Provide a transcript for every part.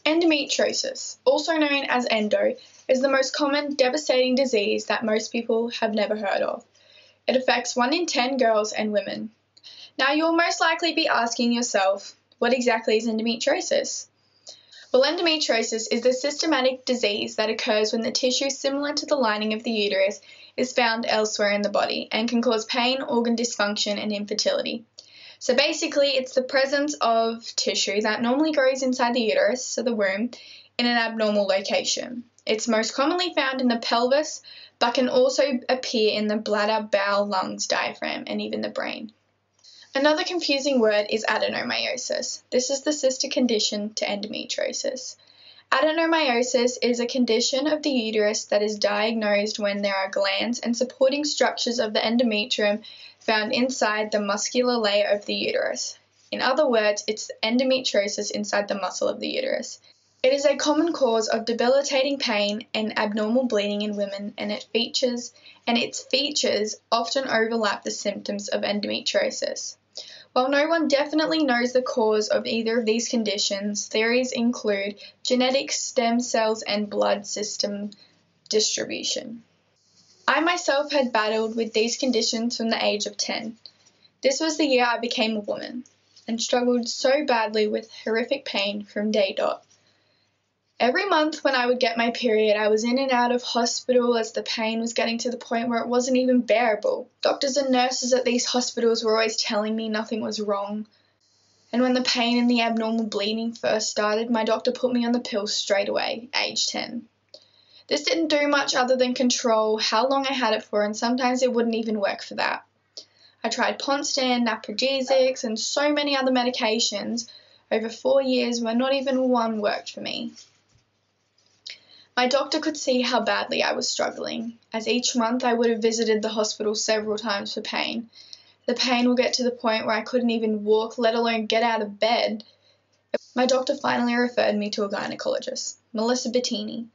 Endometriosis, also known as endo, is the most common devastating disease that most people have never heard of. It affects 1 in 10 girls and women. Now you'll most likely be asking yourself, what exactly is endometriosis? Well, endometriosis is the systematic disease that occurs when the tissue similar to the lining of the uterus is found elsewhere in the body and can cause pain, organ dysfunction, and infertility. So basically, it's the presence of tissue that normally grows inside the uterus, so the womb, in an abnormal location. It's most commonly found in the pelvis, but can also appear in the bladder, bowel, lungs, diaphragm, and even the brain. Another confusing word is adenomyosis. This is the sister condition to endometriosis. Adenomyosis is a condition of the uterus that is diagnosed when there are glands and supporting structures of the endometrium found inside the muscular layer of the uterus. In other words, it's endometriosis inside the muscle of the uterus. It is a common cause of debilitating pain and abnormal bleeding in women, and its features often overlap the symptoms of endometriosis. While no one definitely knows the cause of either of these conditions, theories include genetics, stem cells, and blood system distribution. I myself had battled with these conditions from the age of 10. This was the year I became a woman and struggled so badly with horrific pain from day dot. Every month when I would get my period, I was in and out of hospital as the pain was getting to the point where it wasn't even bearable. Doctors and nurses at these hospitals were always telling me nothing was wrong. And when the pain and the abnormal bleeding first started, my doctor put me on the pill straight away, age 10. This didn't do much other than control how long I had it for, and sometimes it wouldn't even work for that. I tried Ponstan, naproxenics, and so many other medications over 4 years where not even one worked for me. My doctor could see how badly I was struggling, as each month I would have visited the hospital several times for pain. The pain would get to the point where I couldn't even walk, let alone get out of bed. My doctor finally referred me to a gynecologist, Melissa Bettini.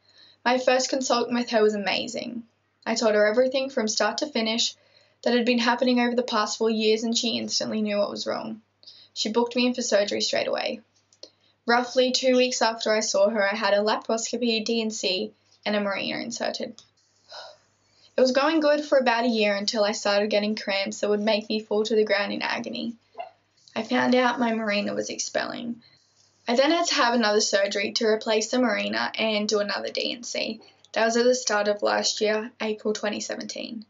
My first consult with her was amazing. I told her everything from start to finish that had been happening over the past 4 years, and she instantly knew what was wrong. She booked me in for surgery straight away. Roughly 2 weeks after I saw her, I had a laparoscopy, D&C, and a Mirena inserted. It was going good for about a year until I started getting cramps that would make me fall to the ground in agony. I found out my Mirena was expelling. I then had to have another surgery to replace the Mirena and do another D&C. That was at the start of last year, April 2017.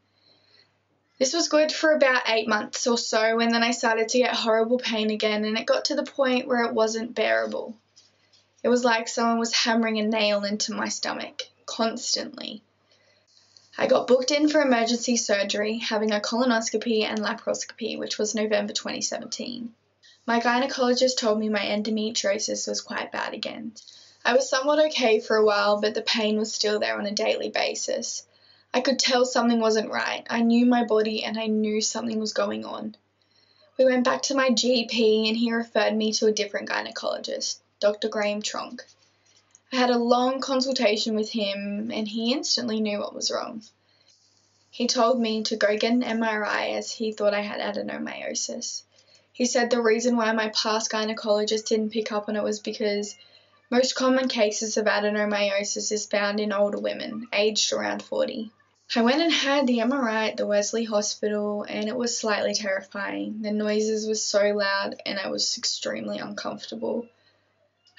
This was good for about 8 months or so, and then I started to get horrible pain again, and it got to the point where it wasn't bearable. It was like someone was hammering a nail into my stomach, constantly. I got booked in for emergency surgery, having a colonoscopy and laparoscopy, which was November 2017. My gynecologist told me my endometriosis was quite bad again. I was somewhat okay for a while, but the pain was still there on a daily basis. I could tell something wasn't right. I knew my body and I knew something was going on. We went back to my GP and he referred me to a different gynecologist, Dr. Graham Tronk. I had a long consultation with him and he instantly knew what was wrong. He told me to go get an MRI as he thought I had adenomyosis. He said the reason why my past gynecologist didn't pick up on it was because most common cases of adenomyosis is found in older women, aged around 40. I went and had the MRI at the Wesley Hospital and it was slightly terrifying. The noises were so loud and I was extremely uncomfortable.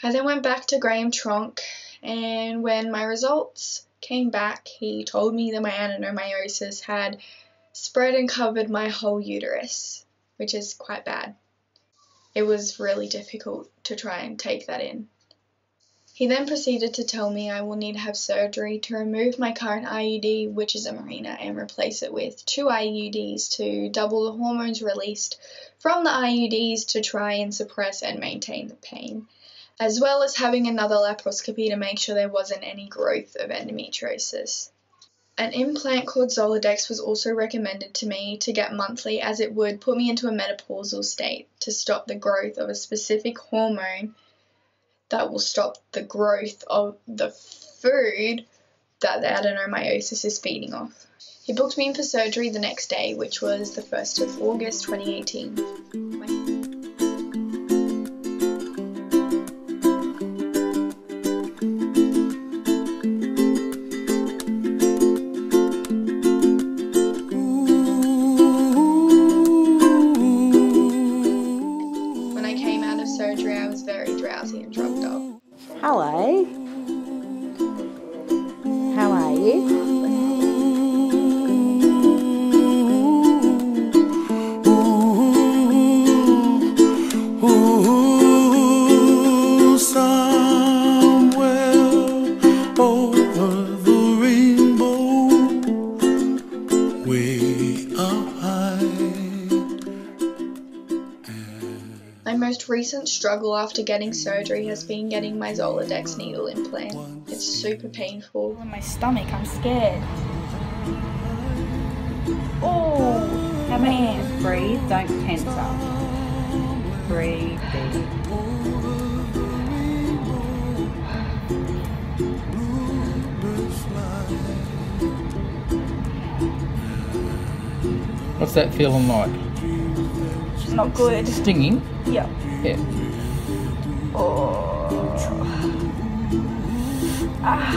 I then went back to Graham Tronk and when my results came back, he told me that my adenomyosis had spread and covered my whole uterus, which is quite bad. It was really difficult to try and take that in. He then proceeded to tell me I will need to have surgery to remove my current IUD, which is a Mirena, and replace it with 2 IUDs to double the hormones released from the IUDs to try and suppress and maintain the pain, as well as having another laparoscopy to make sure there wasn't any growth of endometriosis. An implant called Zoladex was also recommended to me to get monthly as it would put me into a menopausal state to stop the growth of a specific hormone that will stop the growth of the food that the adenomyosis is feeding off. He booked me in for surgery the next day, which was the 1st of August 2018. My most recent struggle after getting surgery has been getting my Zoladex needle implant. It's super painful. In my stomach, I'm scared. Oh, man. Breathe, don't tense up. Breathe deep. What's that feeling like? Not good. Stinging? Yeah. Yeah. Oh. Ah.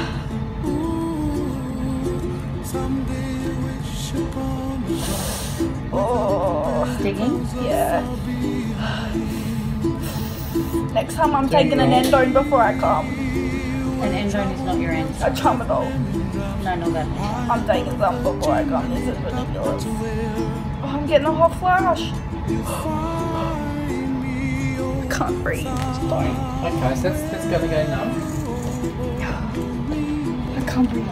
Oh. Stinging? Yeah. Next time I'm taking an endone before I come. An endone is not your answer. A tramadol. No, not that. I'm taking some before I come. This is ridiculous. Oh, I'm getting a hot flash. I can't breathe. Don't. Okay, so that's going to go numb. I can't breathe.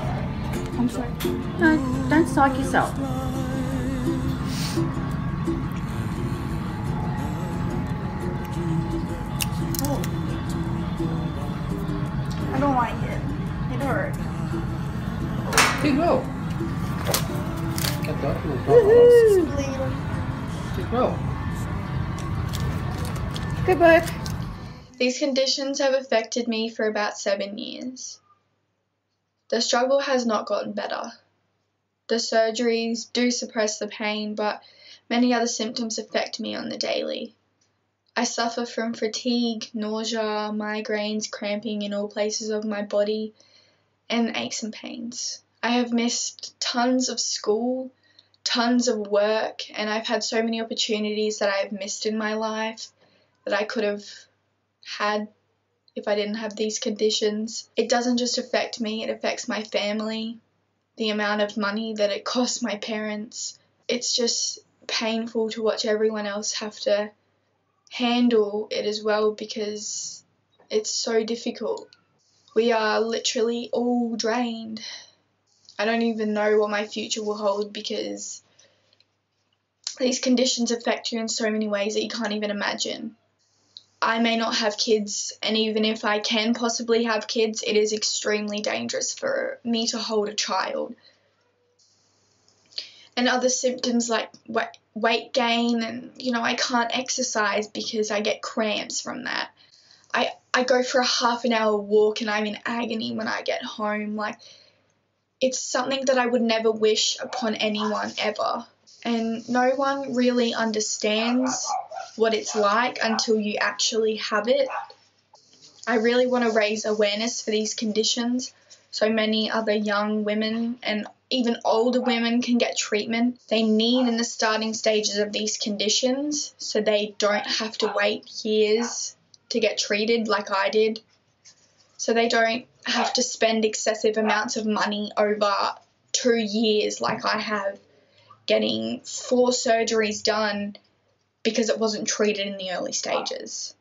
I'm sorry. No, don't psych yourself. I don't like it. It hurts. Did well. That doctor will Bleeding. Did well. Good work. These conditions have affected me for about 7 years. The struggle has not gotten better. The surgeries do suppress the pain, but many other symptoms affect me on the daily. I suffer from fatigue, nausea, migraines, cramping in all places of my body, and aches and pains. I have missed tons of school, tons of work, and I've had so many opportunities that I have missed in my life that I could have had if I didn't have these conditions. It doesn't just affect me, it affects my family, the amount of money that it costs my parents. It's just painful to watch everyone else have to handle it as well because it's so difficult. We are literally all drained. I don't even know what my future will hold because these conditions affect you in so many ways that you can't even imagine. I may not have kids, and even if I can possibly have kids, it is extremely dangerous for me to hold a child. And other symptoms like weight gain, and I can't exercise because I get cramps from that. I go for a half an hour walk and I'm in agony when I get home. Like, it's something that I would never wish upon anyone ever. And no one really understands what it's like until you actually have it. I really want to raise awareness for these conditions so many other young women and even older women can get treatment they need in the starting stages of these conditions so they don't have to wait years to get treated like I did, so they don't have to spend excessive amounts of money over 2 years like I have, getting 4 surgeries done because it wasn't treated in the early stages.